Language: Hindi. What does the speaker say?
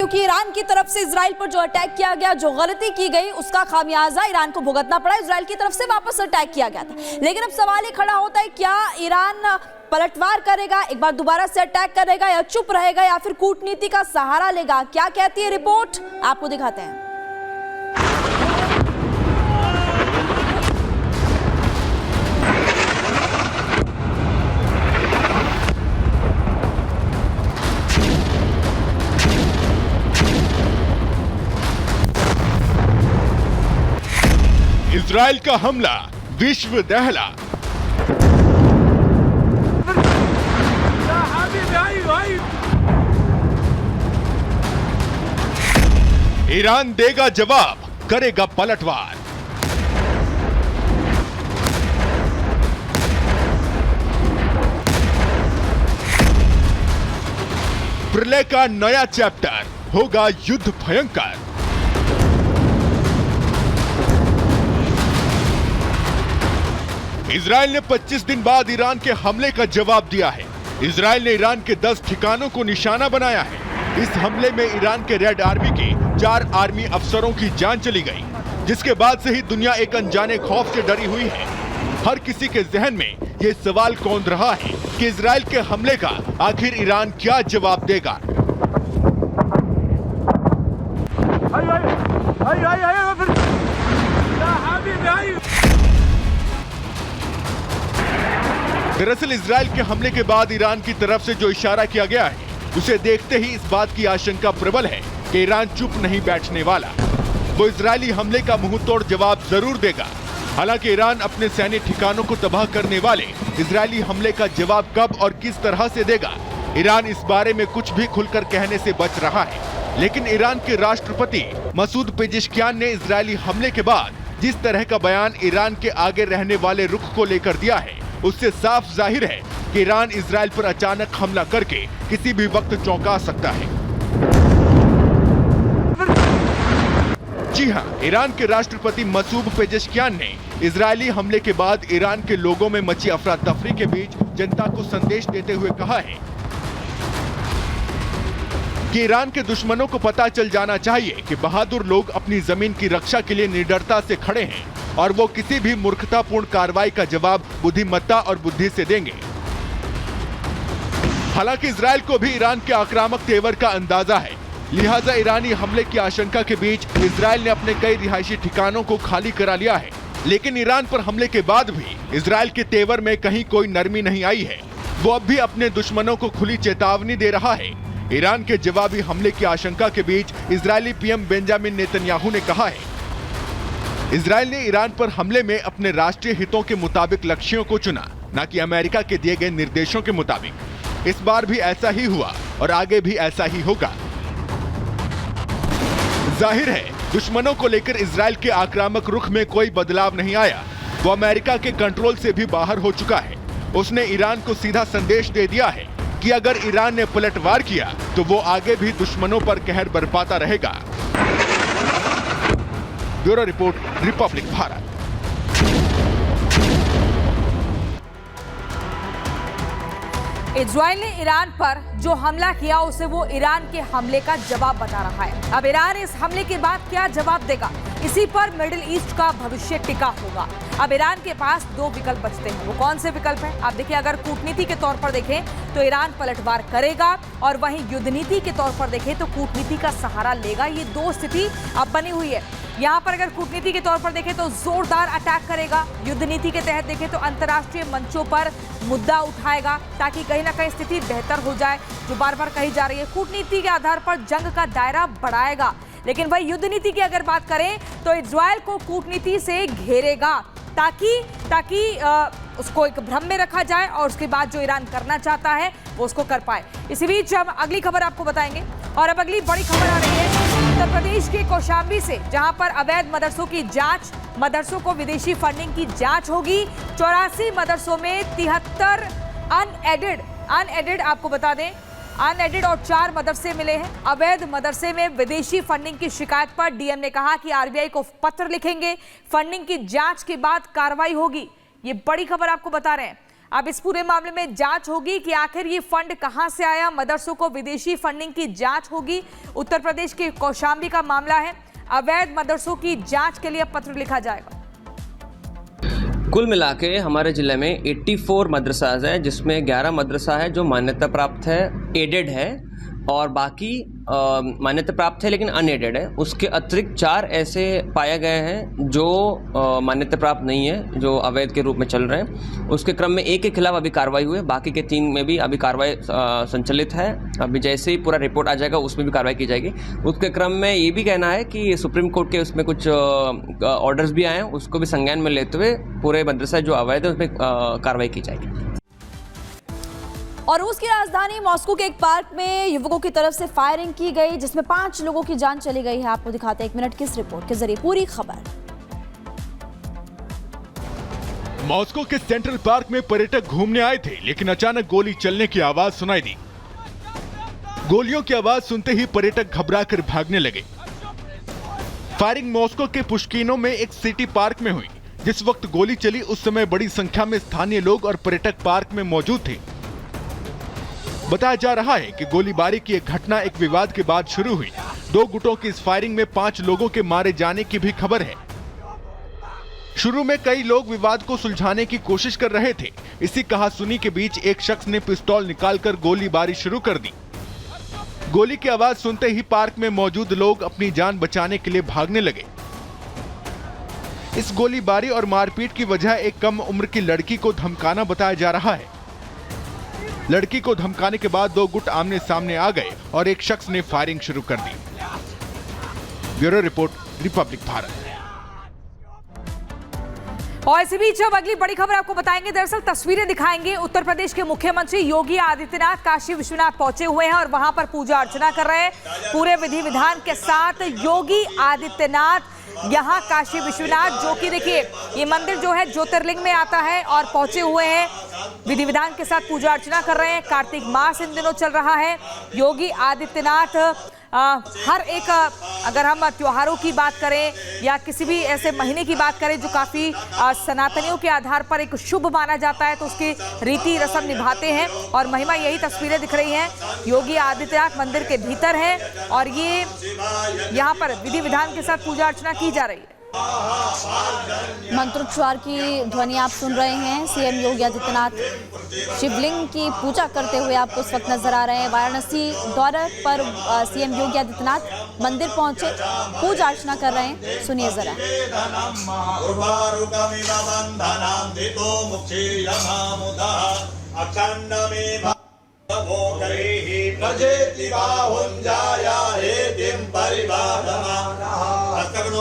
क्योंकि ईरान की तरफ से इजराइल पर जो अटैक किया गया, जो गलती की गई, उसका खामियाजा ईरान को भुगतना पड़ा। इजराइल की तरफ से वापस अटैक किया गया था, लेकिन अब सवाल ये खड़ा होता है, क्या ईरान पलटवार करेगा, एक बार दोबारा से अटैक करेगा, या चुप रहेगा, या फिर कूटनीति का सहारा लेगा? क्या कहती है रिपोर्ट, आपको दिखाते हैं। इजराइल का हमला विश्व दहला। ईरान देगा जवाब, करेगा पलटवार। प्रलय का नया चैप्टर, होगा युद्ध भयंकर। इजराइल ने 25 दिन बाद ईरान के हमले का जवाब दिया है। इजराइल ने ईरान के 10 ठिकानों को निशाना बनाया है। इस हमले में ईरान के रेड आर्मी के 4 आर्मी अफसरों की जान चली गई, जिसके बाद से ही दुनिया एक अनजाने खौफ से डरी हुई है। हर किसी के जहन में ये सवाल कौंध रहा है कि इजराइल के हमले का आखिर ईरान क्या जवाब देगा। दरअसल इजराइल के हमले के बाद ईरान की तरफ से जो इशारा किया गया है, उसे देखते ही इस बात की आशंका प्रबल है कि ईरान चुप नहीं बैठने वाला। वो इजरायली हमले का मुंहतोड़ जवाब जरूर देगा। हालांकि ईरान अपने सैन्य ठिकानों को तबाह करने वाले इजरायली हमले का जवाब कब और किस तरह से देगा, ईरान इस बारे में कुछ भी खुलकर कहने से बच रहा है। लेकिन ईरान के राष्ट्रपति मसूद पेजेश्कियान ने इजरायली हमले के बाद जिस तरह का बयान ईरान के आगे रहने वाले रुख को लेकर दिया है, उससे साफ जाहिर है कि ईरान इजराइल पर अचानक हमला करके किसी भी वक्त चौंका सकता है। जी हां, ईरान के राष्ट्रपति मसूद पेजेश्कियान ने इजरायली हमले के बाद ईरान के लोगों में मची अफरा तफरी के बीच जनता को संदेश देते हुए कहा है कि ईरान के दुश्मनों को पता चल जाना चाहिए कि बहादुर लोग अपनी जमीन की रक्षा के लिए निडरता से खड़े हैं और वो किसी भी मूर्खतापूर्ण कार्रवाई का जवाब बुद्धिमत्ता और बुद्धि से देंगे। हालांकि इजराइल को भी ईरान के आक्रामक तेवर का अंदाजा है, लिहाजा ईरानी हमले की आशंका के बीच इजराइल ने अपने कई रिहायशी ठिकानों को खाली करा लिया है। लेकिन ईरान पर हमले के बाद भी इजराइल के तेवर में कहीं कोई नरमी नहीं आई है। वो अब भी अपने दुश्मनों को खुली चेतावनी दे रहा है। ईरान के जवाबी हमले की आशंका के बीच इजरायली पीएम बेंजामिन नेतन्याहू ने कहा है, इजराइल ने ईरान पर हमले में अपने राष्ट्रीय हितों के मुताबिक लक्ष्यों को चुना, न कि अमेरिका के दिए गए निर्देशों के मुताबिक। इस बार भी ऐसा ही हुआ और आगे भी ऐसा ही होगा। जाहिर है, दुश्मनों को लेकर इजराइल के आक्रामक रुख में कोई बदलाव नहीं आया। वो अमेरिका के कंट्रोल से भी बाहर हो चुका है। उसने ईरान को सीधा संदेश दे दिया है कि अगर ईरान ने पलटवार किया तो वो आगे भी दुश्मनों पर कहर बरपाता रहेगा। Bureau report, Republic Bharat. Israel ने ईरान पर जो हमला किया उसे वो ईरान के हमले का जवाब बता रहा है। अब ईरान इस हमले के बाद क्या जवाब देगा, इसी पर मिडिल ईस्ट का भविष्य टिका होगा। अब ईरान के पास 2 विकल्प बचते हैं। वो कौन से विकल्प हैं? आप देखिए, अगर कूटनीति के तौर पर देखें तो ईरान पलटवार करेगा, और वहीं युद्ध नीति के तौर पर देखें तो कूटनीति का सहारा लेगा। ये 2 स्थिति अब बनी हुई है। यहाँ पर अगर कूटनीति के तौर पर देखें तो जोरदार अटैक करेगा, युद्ध नीति के तहत देखें तो अंतर्राष्ट्रीय मंचों पर मुद्दा उठाएगा ताकि कहीं ना कहीं स्थिति बेहतर हो जाए, जो बार बार कही जा रही है। कूटनीति के आधार पर जंग का दायरा बढ़ाएगा, लेकिन वही युद्ध नीति की अगर बात करें तो इजराइल को कूटनीति से घेरेगा ताकि उसको एक भ्रम में रखा जाए और उसके बाद जो ईरान करना चाहता है वो उसको कर पाए। इसी बीच हम अगली खबर आपको बताएंगे, और अब अगली बड़ी खबर आ रही है उत्तर प्रदेश के कौशाम्बी से, जहां पर अवैध मदरसों की जांच, मदरसों को विदेशी फंडिंग की जांच होगी। 84 मदरसों में 73 अनएडेड आपको बता दें, अनएडेड और 4 मदरसे मिले हैं। अवैध मदरसे में विदेशी फंडिंग की शिकायत पर डीएम ने कहा कि आरबीआई को पत्र लिखेंगे, फंडिंग की जांच के बाद कार्रवाई होगी। ये बड़ी खबर आपको बता रहे हैं। अब इस पूरे मामले में जांच होगी कि आखिर ये फंड कहां से आया। मदरसों को विदेशी फंडिंग की जांच होगी। उत्तर प्रदेश के कौशाम्बी का मामला है। अवैध मदरसों की जांच के लिए पत्र लिखा जाएगा। कुल मिला के हमारे ज़िले में 84 मदरसाज हैं, जिसमें 11 मदरसा है जो मान्यता प्राप्त है, एडेड है, और बाकी मान्यता प्राप्त है लेकिन अनएडेड है। उसके अतिरिक्त 4 ऐसे पाए गए हैं जो मान्यता प्राप्त नहीं है, जो अवैध के रूप में चल रहे हैं। उसके क्रम में एक के खिलाफ अभी कार्रवाई हुई है, बाकी के 3 में भी अभी कार्रवाई संचालित है। अभी जैसे ही पूरा रिपोर्ट आ जाएगा उसमें भी कार्रवाई की जाएगी। उसके क्रम में ये भी कहना है कि सुप्रीम कोर्ट के उसमें कुछ ऑर्डर्स भी आए हैं, उसको भी संज्ञान में लेते हुए पूरे मदरसा जो अवैध है उसमें कार्रवाई की जाएगी। और रूस की राजधानी मॉस्को के एक पार्क में युवकों की तरफ से फायरिंग की गई, जिसमें 5 लोगों की जान चली गई है। आपको दिखाते हैं 1 मिनट की इस रिपोर्ट के जरिए पूरी खबर। मॉस्को के सेंट्रल पार्क में पर्यटक घूमने आए थे, लेकिन अचानक गोली चलने की आवाज सुनाई दी। गोलियों की आवाज सुनते ही पर्यटक घबराकर भागने लगे। फायरिंग मॉस्को के पुश्किनो में एक सिटी पार्क में हुई। जिस वक्त गोली चली उस समय बड़ी संख्या में स्थानीय लोग और पर्यटक पार्क में मौजूद थे। बताया जा रहा है कि गोलीबारी की एक घटना एक विवाद के बाद शुरू हुई। 2 गुटों की इस फायरिंग में 5 लोगों के मारे जाने की भी खबर है। शुरू में कई लोग विवाद को सुलझाने की कोशिश कर रहे थे। इसी कहासुनी के बीच एक शख्स ने पिस्तौल निकालकर गोलीबारी शुरू कर दी। गोली की आवाज सुनते ही पार्क में मौजूद लोग अपनी जान बचाने के लिए भागने लगे। इस गोलीबारी और मारपीट की वजह एक कम उम्र की लड़की को धमकाना बताया जा रहा है। लड़की को धमकाने के बाद 2 गुट आमने सामने आ गए और एक शख्स ने फायरिंग शुरू कर दी। Bureau report, Republic Bharat. और इसी बीच अब अगली बड़ी खबर आपको बताएंगे। दरअसल तस्वीरें दिखाएंगे। उत्तर प्रदेश के मुख्यमंत्री योगी आदित्यनाथ काशी विश्वनाथ पहुंचे हुए हैं और वहां पर पूजा अर्चना कर रहे हैं। पूरे विधि विधान के साथ योगी आदित्यनाथ यहाँ काशी विश्वनाथ, जो कि देखिए ये मंदिर जो है ज्योतिर्लिंग में आता है, और पहुंचे हुए हैं, विधि विधान के साथ पूजा अर्चना कर रहे हैं। कार्तिक मास इन दिनों चल रहा है। योगी आदित्यनाथ हर एक, अगर हम त्योहारों की बात करें या किसी भी ऐसे महीने की बात करें जो काफ़ी सनातनियों के आधार पर एक शुभ माना जाता है, तो उसकी रीति रस्म निभाते हैं। और महिमा यही तस्वीरें दिख रही हैं। योगी आदित्यनाथ मंदिर के भीतर हैं और ये यहाँ पर विधि विधान के साथ पूजा अर्चना की जा रही है। मंत्रोच्चार की ध्वनि आप सुन रहे हैं। सीएम योगी आदित्यनाथ शिवलिंग की पूजा करते हुए आपको इस वक्त नजर आ रहे हैं। वाराणसी दौरे पर सीएम योगी आदित्यनाथ मंदिर पहुंचे, पूजा अर्चना कर रहे हैं। सुनिए जरा। प्रजेति बाहुंजाया हे दिम परिवादमा